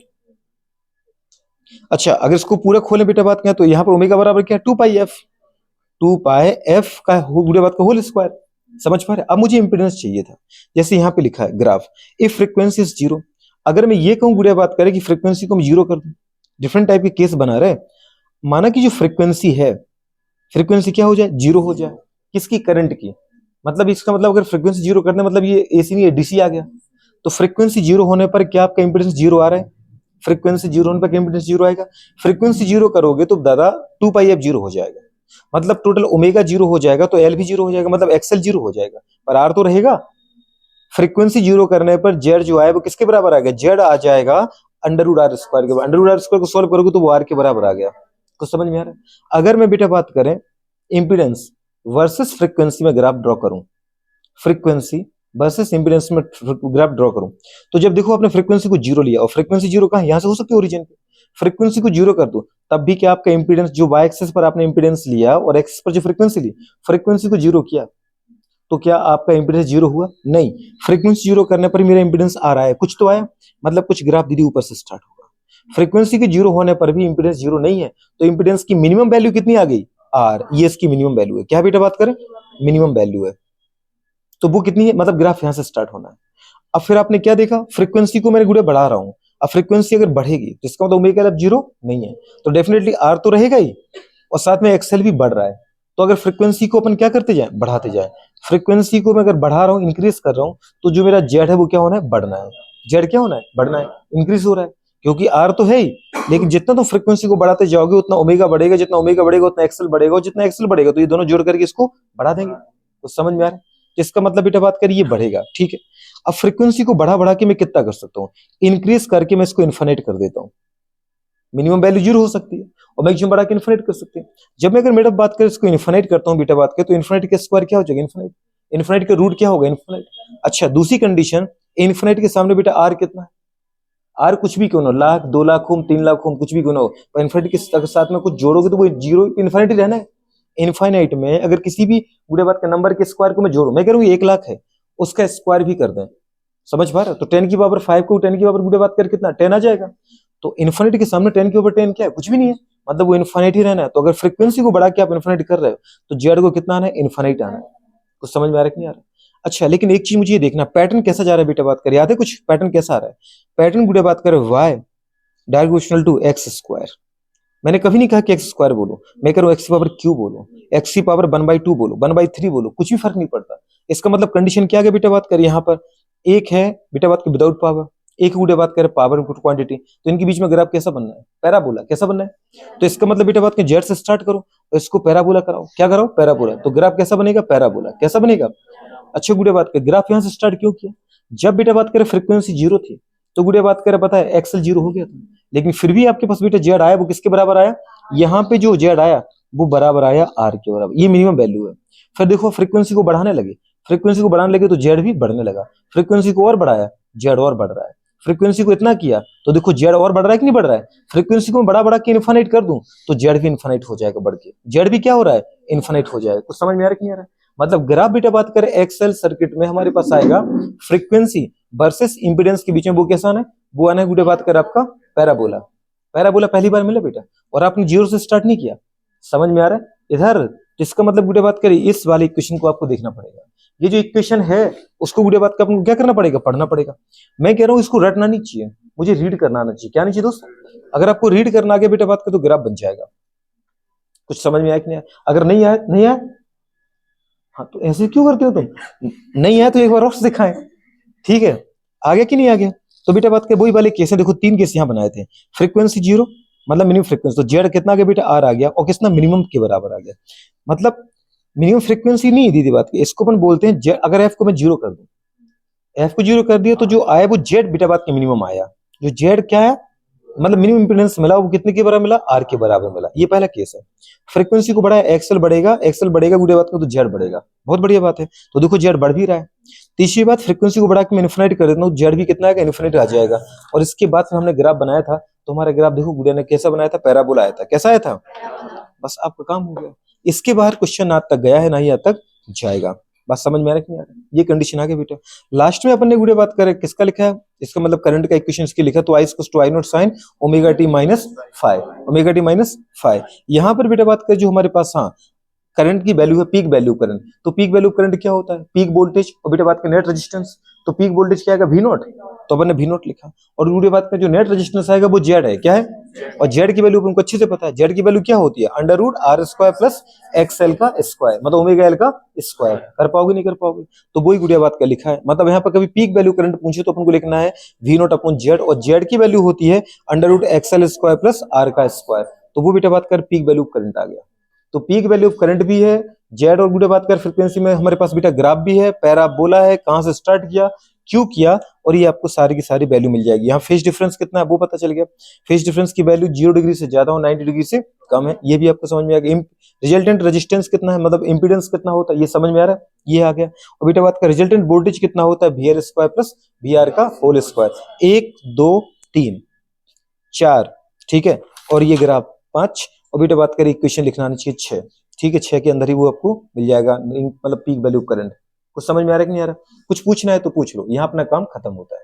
अच्छा, अगर इसको पूरा खोलें बेटा बात करें तो यहाँ पर ओमेगा बराबर क्या है, 2πf, 2πf का बेटा बात का होल स्क्वायर। समझ पा रहे? अब मुझे इंपीडेंस चाहिए था, जैसे यहाँ पे लिखा है ग्राफ, इफ फ्रीक्वेंसी इज 0, अगर मैं ये कहूँ गुड़िया बात करें कि फ्रीक्वेंसी को मैं 0 कर दूं, डिफरेंट टाइप के केस बना रहे, माना कि जो फ्रीक्वेंसी है, फ्रीक्वेंसी क्या हो जाए, 0 हो जाए, किसकी, करंट की, मतलब इसका मतलब अगर फ्रीक्वेंसी 0 करने मतलब ये एसी नहीं है डीसी आ गया, तो फ्रीक्वेंसी 0 होने पर क्या आपका इंपीडेंस 0 आ रहा है, फ्रीक्वेंसी 0 होने पर इंपीडेंस 0 आएगा, फ्रीक्वेंसी 0 करोगे तो दादा 2πf 0 हो जाएगा, मतलब टोटल ओमेगा 0 हो जाएगा, तो एल भी 0 हो जाएगा, मतलब एक्सएल 0 हो जाएगा, पर आर तो रहेगा। फ्रीक्वेंसी 0 करने पर जेड जो है वो किसके बराबर आ गया, जेड आ जाएगा अंडर रूट आर स्क्वायर के, अंडर रूट आर स्क्वायर को सॉल्व करोगे तो वो आर के बराबर आ गया। कुछ समझ में आ रहा है? अगर मैं बेटा बात करें इंपीडेंस वर्सेस फ्रीक्वेंसी में ग्राफ ड्रॉ करूं, फ्रीक्वेंसी वर्सेस इंपीडेंस में ग्राफ ड्रॉ करूं, तो जब देखो आपने फ्रीक्वेंसी को 0 लिया, और फ्रीक्वेंसी 0 कहां, यहां से हो सकती है ओरिजिन पे, फ्रीक्वेंसी को 0 कर दो तब भी क्या आपका इंपीडेंस, जो वाई एक्सिस पर आपने इंपीडेंस लिया और एक्सिस पर जो फ्रीक्वेंसी ली, फ्रीक्वेंसी को 0 किया तो क्या आपका इंपीडेंस 0 हुआ? नहीं, फ्रीक्वेंसी 0 करने पर मेरा इंपीडेंस आ रहा है, कुछ तो आया, मतलब कुछ ग्राफ दीदी ऊपर से स्टार्ट होगा। फ्रीक्वेंसी के 0 होने पर भी इंपीडेंस 0 नहीं है, तो इंपीडेंस की मिनिमम वैल्यू कितनी आ गई, आर, ये इसकी मिनिमम वैल्यू है, क्या बेटा बात करें, मिनिमम वैल्यू है, तो वो कितनी है, मतलब ग्राफ यहां से स्टार्ट होना है। अब फिर आपने क्या देखा, फ्रीक्वेंसी को मैंने गुड़े बढ़ा रहा हूं, अब फ्रीक्वेंसी अगर बढ़ेगी तो इसका मतलब ओमेगा एल 0 नहीं है, तो डेफिनेटली आर तो रहेगा ही, और साथ में एक्सएल भी बढ़ रहा है, तो अगर फ्रीक्वेंसी को अपन क्या करते जाए, बढ़ाते जाए, फ्रीक्वेंसी को मैं अगर बढ़ा रहा हूँ, इंक्रीज कर रहा हूँ, तो जो मेरा जेड है वो क्या होना है, बढ़ना है, जेड क्या होना है, बढ़ना है, इंक्रीज हो रहा है, क्योंकि आर तो है ही, लेकिन जितना तो फ्रीक्वेंसी को बढ़ाते जाओगे उतना ओमेगा बढ़ेगा, जितना ओमेगा बढ़ेगा उतना एक्सएल बढ़ेगा, और जितना एक्सएल बढ़ेगा तो ये दोनों जोड़ करके इसको बढ़ा देंगे। तो समझ में आ रहा है? इसका मतलब बेटा बात करिए ये बढ़ेगा, ठीक है। अब फ्रीक्वेंसी को बढ़ा बढ़ा के मैं कितना कर सकता हूँ, इंक्रीज करके मैं इसको इन्फिनिट कर देता हूँ, मिनिमम वैल्यू 0 हो सकती है और मैक्सिमम बढ़ा के इन्फिनिट कर सकते हैं। जब मैं अगर मेरा बात करें इसको इन्फिनिट करता हूँ बेटा बात करें, तो इन्फिनिट के स्क्वायर क्या हो जाएगा, इन्फिनिट, इन्फिनिट का रूट क्या होगा, इन्फिनिट। अच्छा, दूसरी कंडीशन, इन्फिनिट के सामने बेटा आर कितना है, आर कुछ भी क्यों ना हो, लाख 2 लाख हो 3 लाख हो कुछ भी क्यों ना हो, पर इन्फिनिट के साथ में कुछ जोड़ोगे तो वो 0 इन्फिनिटी रहना है। इनफाइनाइट में अगर किसी भी बुढ़े बात के नंबर के स्क्वायर को मैं जोड़ू, मैं कह रहा हूँ 1 लाख है, उसका स्क्वायर भी कर दें, समझ पा रहे हो, तो 10 की पावर 5 को 10 की पावर बुढ़े बात कर कितना 10 आ जाएगा, तो इन्फिनिटी के सामने 10 के ऊपर 10 क्या है, कुछ भी नहीं है, मतलब वो इन्फिनिटी ही रहना है। तो अगर फ्रीक्वेंसी को बढ़ा के आप इन्फिनिटी कर रहे हो तो जेड को कितना आना है, इन्फिनिटी आना है। कुछ समझ में आ रहा है कि नहीं आ रहा? अच्छा, लेकिन एक चीज मुझे ये देखना, पैटर्न कैसा जा रहा है बेटा बात कर, याद है कुछ पैटर्न कैसा आ रहा है, पैटर्न बुढ़े बात कर Y diagonal to X square, मैंने कभी नहीं कहा कि एक्स स्क्वायर बोलो, मैं कह रहा हूँ एक्स की पावर क्यू बोलो, एक्स की पावर 1/2 बोलो, 1/3 बोलो, कुछ भी फर्क नहीं पड़ता। इसका मतलब कंडीशन क्या है बेटा बात कर, यहाँ पर एक है बेटा बात कर विदाउट पावर, एक बेटा बात करें पावर क्वांटिटी, तो इनके बीच में ग्राफ कैसा बनना है, पैराबोला, कैसा बनना है, तो इसका मतलब बेटा बात कर जेड से स्टार्ट करो और इसको पैराबोला कराओ, क्या कराओ, पैराबोला, तो ग्राफ कैसा बनेगा, पैराबोला, कैसा बनेगा। अच्छे गुड़े बात कर, ग्राफ यहाँ से स्टार्ट क्यों किया, जब बेटा बात करें फ्रीक्वेंसी 0 थी तो गुड़े बात करें पता है एक्सएल 0 हो गया था, लेकिन फिर भी आपके पास बेटा जेड आया, वो किसके बराबर आया, यहाँ पे जो जेड आया वो बराबर आया आर के बराबर, ये मिनिमम वैल्यू है। फिर देखो फ्रीक्वेंसी को बढ़ाने लगे, फ्रीक्वेंसी को बढ़ाने लगे तो जेड भी बढ़ने लगा, फ्रीक्वेंसी को और बढ़ाया, जेड और बढ़ रहा है, फ्रीक्वेंसी को इतना किया तो देखो जेड और बढ़ रहा है कि नहीं बढ़ रहा है, फ्रीक्वेंसी को बढ़ा बढ़ा के इन्फानाइट कर दूं तो जेड भी इन्फानाइट हो जाएगा बढ़ के, जेड भी क्या हो रहा है, इन्फानाइट हो जाएगा। कुछ समझ में आ रहा है कि नहीं आ रहा है? मतलब ग्राफ बेटा बात करें एक्सएल सर्किट में हमारे पास आएगा फ्रीक्वेंसी वर्सेस इंपीडेंस के बीच में वो कैसा आना है, वो आना है बेटा बात करें आपका पैराबोला। पैराबोला पहली बार मिला बेटा और आपने जीरो से स्टार्ट नहीं किया, समझ में आ रहा है इधर। इसका मतलब बेटा बात करें इस वाले इक्वेशन को आपको देखना पड़ेगा, ये जो इक्वेशन है उसको बेटा बात कर आपको क्या करना पड़ेगा, पढ़ना पड़ेगा। मैं कह रहा हूँ इसको रटना नहीं चाहिए, मुझे रीड करना आना चाहिए। क्या नहीं चाहिए दोस्त? अगर आपको रीड करना आगे बेटा बात कर तो ग्राफ बन जाएगा। कुछ समझ में आया कि नहीं आया? अगर नहीं आया नहीं आया, हाँ तो ऐसे क्यों करते हो तुम? नहीं आया तो एक बार और दिखाएं, ठीक है? आ गया कि नहीं आ गया? तो बेटा बात कर वही वाले केस है, देखो 3 केस यहाँ बनाए थे। फ्रीक्वेंसी जीरो मतलब मिनिमम फ्रीक्वेंसी, तो जेड कितना आ गया बेटा, आर आ गया, और कितना मिनिमम के बराबर आ गया। मतलब मिनिमम फ्रीक्वेंसी नहीं दी थी बात की, इसको अपन बोलते हैं जेड। अगर एफ को मैं जीरो कर दूं, एफ को जीरो कर दिया तो जो आया वो जेड बेटा बात के मिनिमम आया। जो जेड क्या है मतलब मिनिमम इंपीडेंस मिला वो कितने के बराबर मिला, आर के बराबर मिला। ये पहला केस है। फ्रीक्वेंसी को बढ़ाया, एक्सएल बढ़ेगा, एक्सएल बढ़ेगा बेटा बात को तो जेड बढ़ेगा, बहुत बढ़िया बात है। तो देखो जेड बढ़ भी रहा है। तीसरी बात, फ्रीक्वेंसी को बढ़ा के मैं इन्फिनिट कर देता हूँ, जेड भी कितना आएगा, इन्फिनिट आ जाएगा। और इसके बाद फिर हमने ग्राफ बनाया था, तो हमारा ग्राफ देखो गुड़िया ने कैसा बनाया था, पैराबोला आया था। कैसा आया था? बस आपका काम हो गया। इसके बाहर क्वेश्चन आज तक गया है ना ही आज तक जाएगा। बात समझ में आ रहा है कि नहीं आ रहा है? ये कंडीशन आ गई बेटा। लास्ट में अपन ने गुड़िया बात करें किसका लिखा है, इसका मतलब करंट का इक्वेशन इसके लिखा, तो I equals to I naught sine omega T minus five, omega T minus five. यहाँ पर बेटा बात करें जो हमारे पास, हाँ करंट की वैल्यू है पीक वैल्यू करंट, तो पीक वैल्यू करंट क्या होता है, पीक वोल्टेज, और बेटा बात करें नेट रेजिस्टेंस, तो पीक वोल्टेज क्या आएगा, वी नॉट, तो अपन ने वी नॉट लिखा। और बेटा बात करें जो नेट रेजिस्टेंस आएगा वो जेड है, क्या है, और जेड की वैल्यू हमको अच्छे से पता है, जेड की वैल्यू क्या होती है, under root R square plus XL का स्क्वायर, मतलब ओमेगा एल का स्क्वायर। कर पाओगे नहीं कर पाओगे? तो वही गुड़िया बात का लिखा है। मतलब यहाँ पर कभी पीक वैल्यू करंट पूछे तो अपन को लिखना है वी नॉट अपॉन जेड, और जेड की वैल्यू होती है under root XL square plus R का स्क्वायर, तो वो बेटा बात कर पीक वैल्यू करंट आ गया। तो पीक वैल्यू ऑफ करंट भी है जेड, और बेटा बात कर फ्रीक्वेंसी में हमारे पास बेटा ग्राफ भी है, पैराबोला है, कहां से स्टार्ट किया, क्यों किया, और ये आपको सारी की सारी वैल्यू मिल जाएगी। यहाँ फेज डिफरेंस कितना है वो पता चल गया, फेज डिफरेंस की वैल्यू 0 डिग्री से ज्यादा हो, 90 डिग्री से कम है, ये भी आपको समझ में आ गया। रिजल्टेंट रेजिस्टेंस कितना है, मतलब इंपीडेंस कितना होता है, ये समझ में आ रहा है, ये आ गया। और बेटा बात कर रिजल्टेंट वोल्टेज कितना होता है, V R square plus V R का होल स्क्वायर, 1 2 3 4, ठीक है, और ये ग्राफ 5, और बेटा बात करें इक्वेशन लिखना आनी चाहिए 6, ठीक है, 6 के अंदर ही वो आपको मिल जाएगा, मतलब पीक वैल्यू करंट। कुछ समझ में आ रहा है कि नहीं आ रहा? कुछ पूछना है तो पूछ लो, यहाँ अपना काम खत्म होता है।